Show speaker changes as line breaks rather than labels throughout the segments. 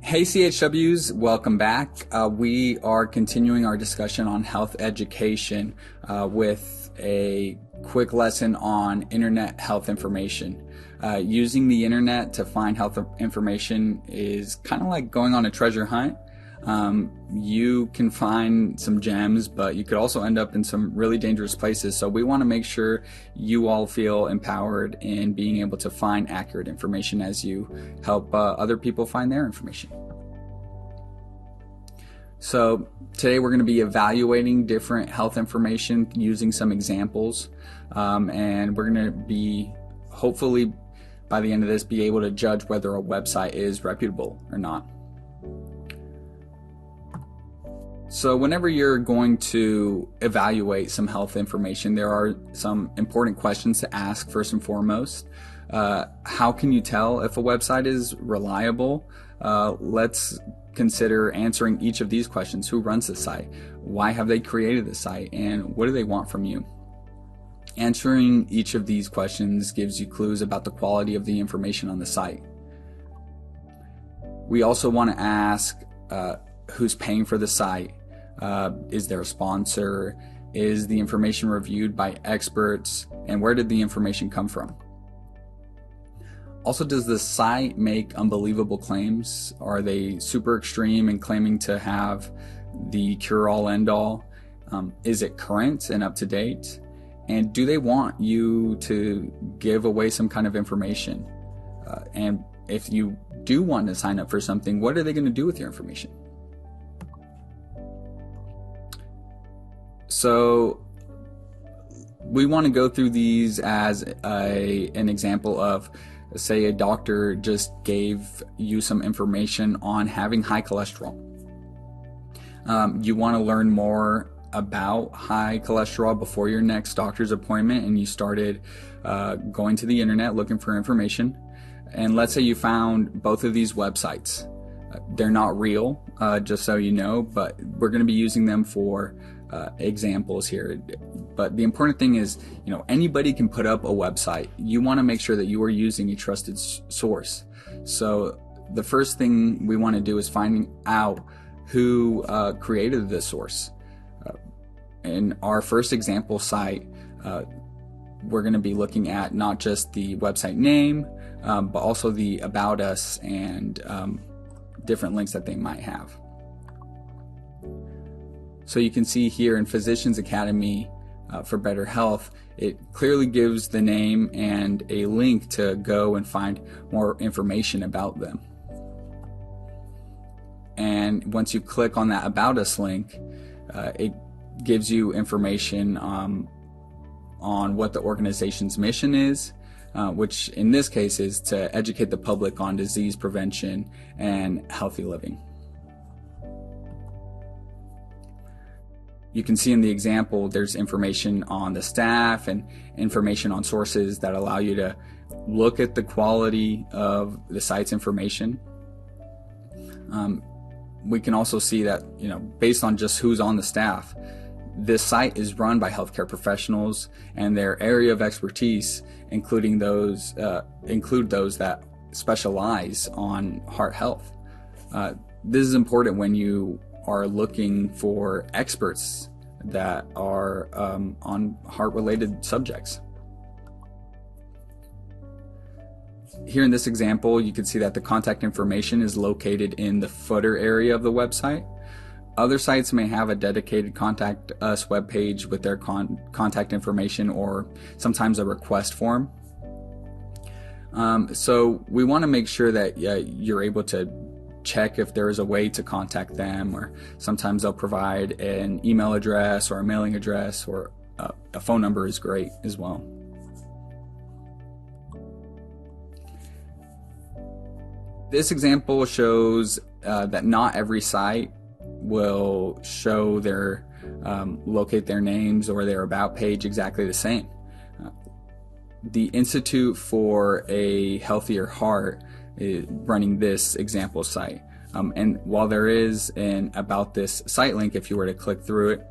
Hey CHWs, welcome back. We are continuing our discussion on health education with a quick lesson on internet health information. Using the internet to find health information is kind of like going on a treasure hunt. You can find some gems, but you could also end up in some really dangerous places. So we want to make sure you all feel empowered in being able to find accurate information as you help other people find their information. So today we're going to be evaluating different health information using some examples, and we're going to be, hopefully by the end of this, be able to judge whether a website is reputable or not. So whenever you're going to evaluate some health information, there are some important questions to ask first and foremost. How can you tell if a website is reliable? Let's consider answering each of these questions. Who runs the site? Why have they created the site? And what do they want from you? Answering each of these questions gives you clues about the quality of the information on the site. We also want to ask who's paying for the site. Is there a sponsor? Is the information reviewed by experts? And where did the information come from? Also, does the site make unbelievable claims? Are they super extreme in claiming to have the cure-all end-all? Is it current and up to date? And do they want you to give away some kind of information? And if you do want to sign up for something, what are they going to do with your information? So we want to go through these as an example of, say, a doctor just gave you some information on having high cholesterol. You want to learn more about high cholesterol before your next doctor's appointment, and you started going to the internet looking for information. And let's say you found both of these websites. They're not real, just so you know, but we're going to be using them for examples here. But the important thing is, anybody can put up a website. You want to make sure that you are using a trusted source. So the first thing we want to do is finding out who created this source. In our first example site, we're going to be looking at not just the website name, but also the About Us and different links that they might have. So you can see here in Physicians Academy for Better Health, it clearly gives the name and a link to go and find more information about them. And once you click on that About Us link, it gives you information on what the organization's mission is, which in this case is to educate the public on disease prevention and healthy living. You can see in the example there's information on the staff and information on sources that allow you to look at the quality of the site's information. We can also see that, based on just who's on the staff, this site is run by healthcare professionals, and their area of expertise include those that specialize on heart health. This is important when you are looking for experts that are on heart-related subjects. Here in this example, you can see that the contact information is located in the footer area of the website. Other sites may have a dedicated Contact Us webpage with their contact information, or sometimes a request form. So we want to make sure that you're able to check if there is a way to contact them, or sometimes they'll provide an email address or a mailing address, or a phone number is great as well. This example shows that not every site will show their locate their names or their about page exactly the same. The Institute for a Healthier Heart is running this example site, and while there is an About This site link, if you were to click through it,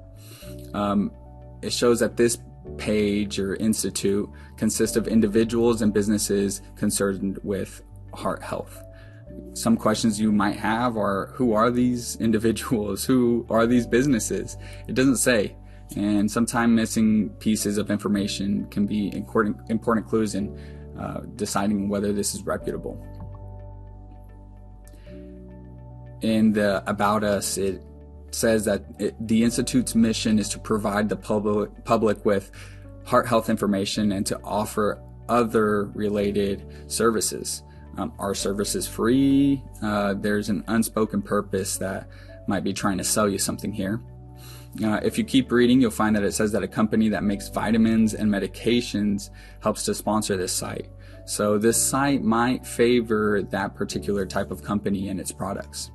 it shows that this page or institute consists of individuals and businesses concerned with heart health. Some questions you might have are, who are these individuals? Who are these businesses? It doesn't say. And sometimes missing pieces of information can be important clues in deciding whether this is reputable. In the About Us, it says that the Institute's mission is to provide the public with heart health information and to offer other related services. Are services free? There's an unspoken purpose that might be trying to sell you something here. If you keep reading, you'll find that it says that a company that makes vitamins and medications helps to sponsor this site. So this site might favor that particular type of company and its products.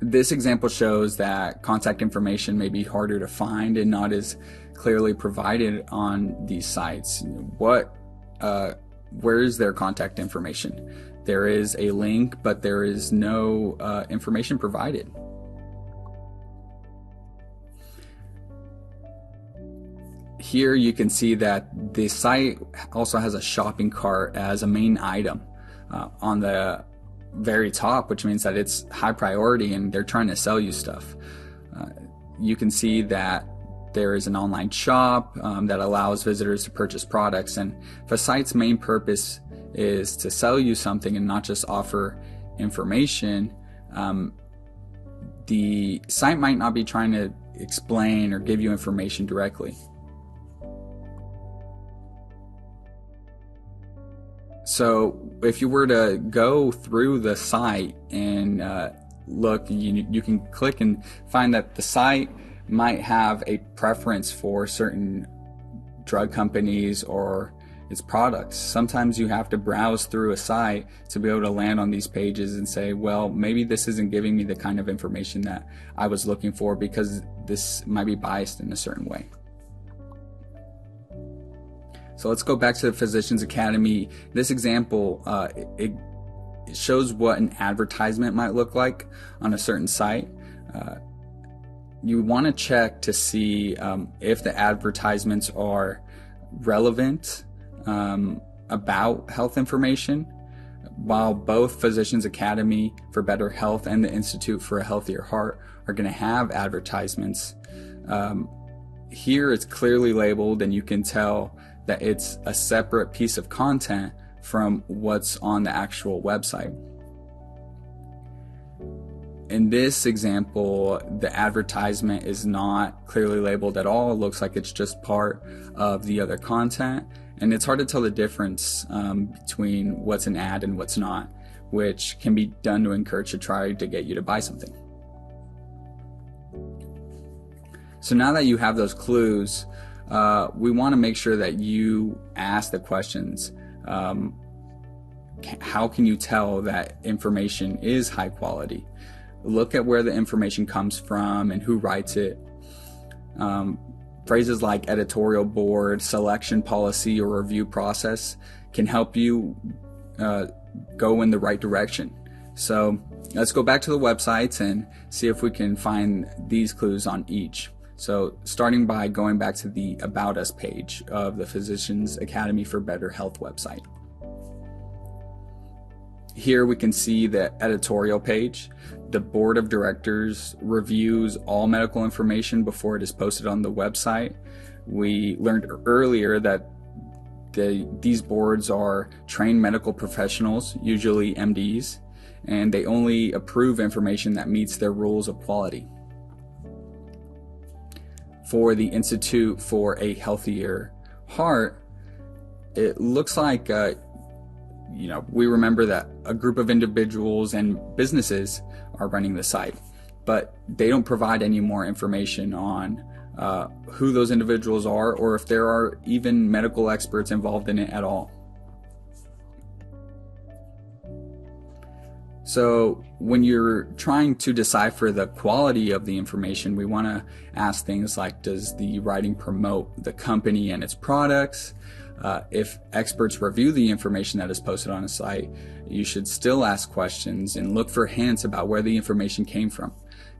This example shows that contact information may be harder to find and not as clearly provided on these sites. Where is their contact information? There is a link, but there is no information provided. Here you can see that the site also has a shopping cart as a main item on the very top, which means that it's high priority and they're trying to sell you stuff. You can see that there is an online shop that allows visitors to purchase products, and if a site's main purpose is to sell you something and not just offer information, the site might not be trying to explain or give you information directly. So if you were to go through the site and look, you can click and find that the site might have a preference for certain drug companies or its products. Sometimes you have to browse through a site to be able to land on these pages and say, well, maybe this isn't giving me the kind of information that I was looking for because this might be biased in a certain way. So let's go back to the Physicians Academy. This example, it shows what an advertisement might look like on a certain site. You want to check to see if the advertisements are relevant about health information. While both Physicians Academy for Better Health and the Institute for a Healthier Heart are going to have advertisements, here it's clearly labeled and you can tell that it's a separate piece of content from what's on the actual website. In this example, the advertisement is not clearly labeled at all. It looks like it's just part of the other content, and it's hard to tell the difference between what's an ad and what's not, which can be done to encourage to try to get you to buy something. So now that you have those clues, we want to make sure that you ask the questions. How can you tell that information is high quality? Look at where the information comes from and who writes it. Phrases like editorial board, selection policy, or review process can help you go in the right direction. So let's go back to the websites and see if we can find these clues on each. So starting by going back to the About Us page of the Physicians Academy for Better Health website. Here we can see the editorial page. The board of directors reviews all medical information before it is posted on the website. We learned earlier that these boards are trained medical professionals, usually MDs, and they only approve information that meets their rules of quality. For the Institute for a Healthier Heart, it looks like we remember that a group of individuals and businesses are running the site, but they don't provide any more information on who those individuals are or if there are even medical experts involved in it at all. So when you're trying to decipher the quality of the information, we want to ask things like, does the writing promote the company and its products? If experts review the information that is posted on a site, you should still ask questions and look for hints about where the information came from.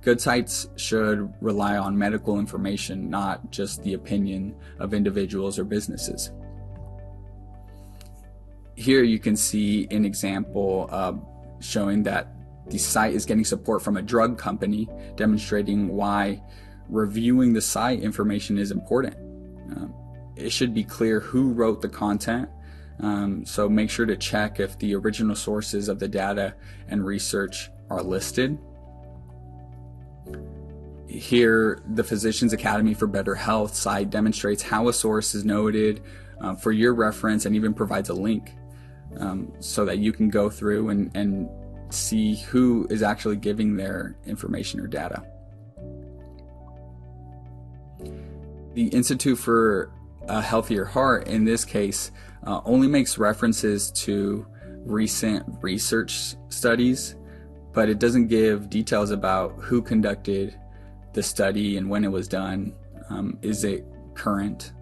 Good sites should rely on medical information, not just the opinion of individuals or businesses. Here you can see an example showing that the site is getting support from a drug company, demonstrating why reviewing the site information is important. It should be clear who wrote the content, so make sure to check if the original sources of the data and research are listed. Here, the Physicians Academy for Better Health site demonstrates how a source is noted for your reference, and even provides a link so that you can go through and see who is actually giving their information or data. The Institute for a Healthier Heart, in this case, only makes references to recent research studies, but it doesn't give details about who conducted the study and when it was done. Is it current?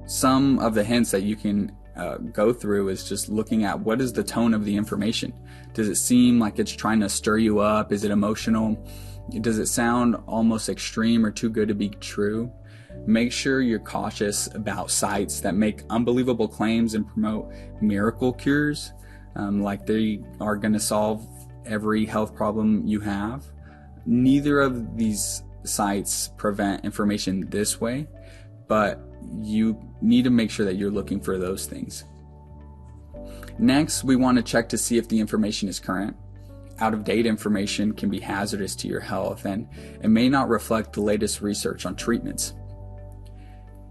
Some of the hints that you can go through is just looking at what is the tone of the information. Does it seem like it's trying to stir you up? Is it emotional? Does it sound almost extreme or too good to be true? Make sure you're cautious about sites that make unbelievable claims and promote miracle cures, like they are going to solve every health problem you have. Neither of these sites prevent information this way, but you need to make sure that you're looking for those things. Next, we want to check to see if the information is current. Out-of-date information can be hazardous to your health, and it may not reflect the latest research on treatments.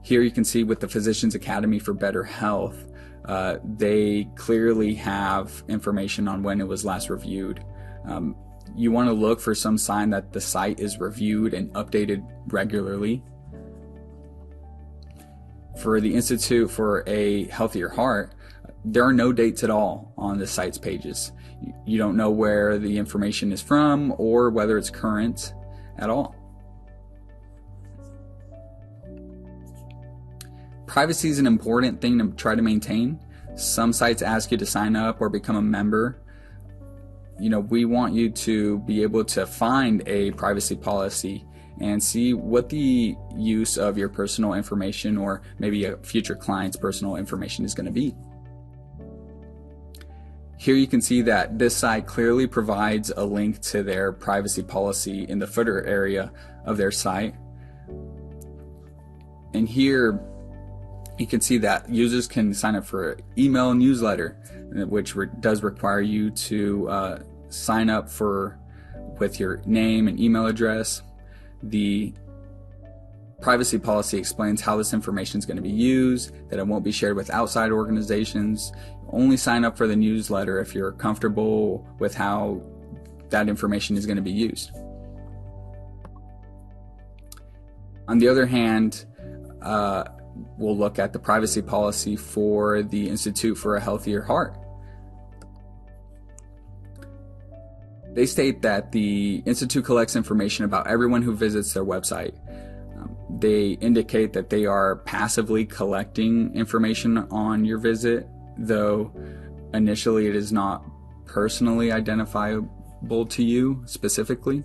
Here you can see with the Physicians Academy for Better Health, they clearly have information on when it was last reviewed. You want to look for some sign that the site is reviewed and updated regularly. For the Institute for a Healthier Heart, there are no dates at all on the site's pages. You don't know where the information is from or whether it's current at all. Privacy is an important thing to try to maintain. Some sites ask you to sign up or become a member. We want you to be able to find a privacy policy and see what the use of your personal information, or maybe a future client's personal information, is going to be. Here you can see that this site clearly provides a link to their privacy policy in the footer area of their site. And here you can see that users can sign up for an email newsletter, which does require you to sign up with your name and email address. The privacy policy explains how this information is going to be used, that it won't be shared with outside organizations. Only sign up for the newsletter if you're comfortable with how that information is going to be used. On the other hand, we'll look at the privacy policy for the Institute for a Healthier Heart. They state that the Institute collects information about everyone who visits their website. They indicate that they are passively collecting information on your visit, though initially it is not personally identifiable to you specifically.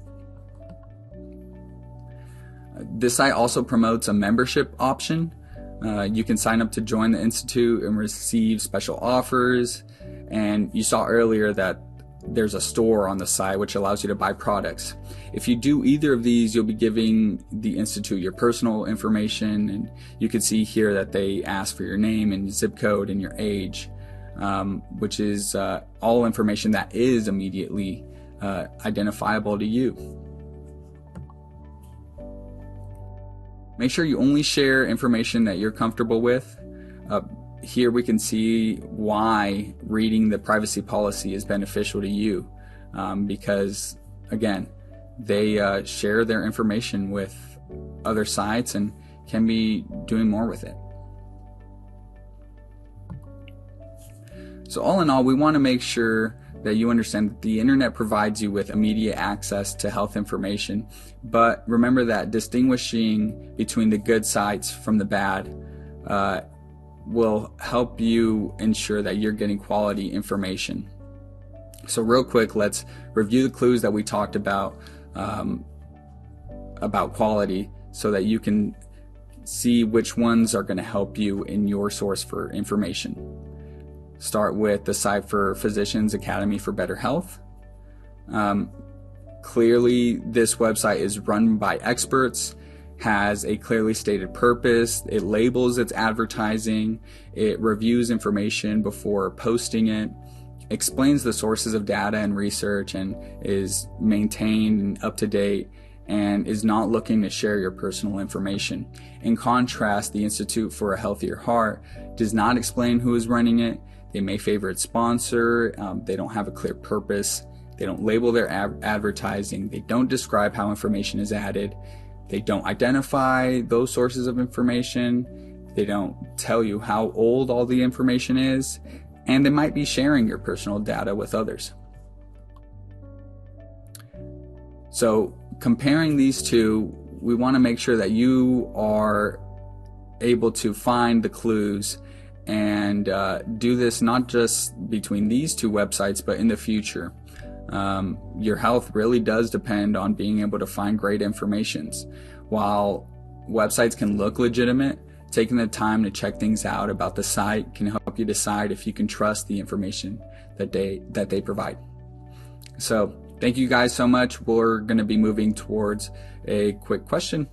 This site also promotes a membership option. You can sign up to join the Institute and receive special offers. And you saw earlier that there's a store on the site which allows you to buy products. If you do either of these, you'll be giving the Institute your personal information, and you can see here that they ask for your name and zip code and your age, which is all information that is immediately identifiable to you. Make sure you only share information that you're comfortable with. Here we can see why reading the privacy policy is beneficial to you, because again, they share their information with other sites and can be doing more with it. So all in all, we want to make sure that you understand that the internet provides you with immediate access to health information, but remember that distinguishing between the good sites from the bad will help you ensure that you're getting quality information. So real quick, let's review the clues that we talked about quality, so that you can see which ones are going to help you in your source for information. Start with the site for Physicians Academy for Better Health. Clearly, this website is run by experts, has a clearly stated purpose, it labels its advertising, it reviews information before posting it, explains the sources of data and research, and is maintained and up to date, and is not looking to share your personal information. In contrast, the Institute for a Healthier Heart does not explain who is running it. They may favor its sponsor. They don't have a clear purpose. They don't label their advertising. They don't describe how information is added. They don't identify those sources of information. They don't tell you how old all the information is. And they might be sharing your personal data with others. So comparing these two, we want to make sure that you are able to find the clues and do this not just between these two websites, but in the future. Your health really does depend on being able to find great information. While websites can look legitimate, taking the time to check things out about the site can help you decide if you can trust the information that they provide. So thank you guys so much. We're going to be moving towards a quick question.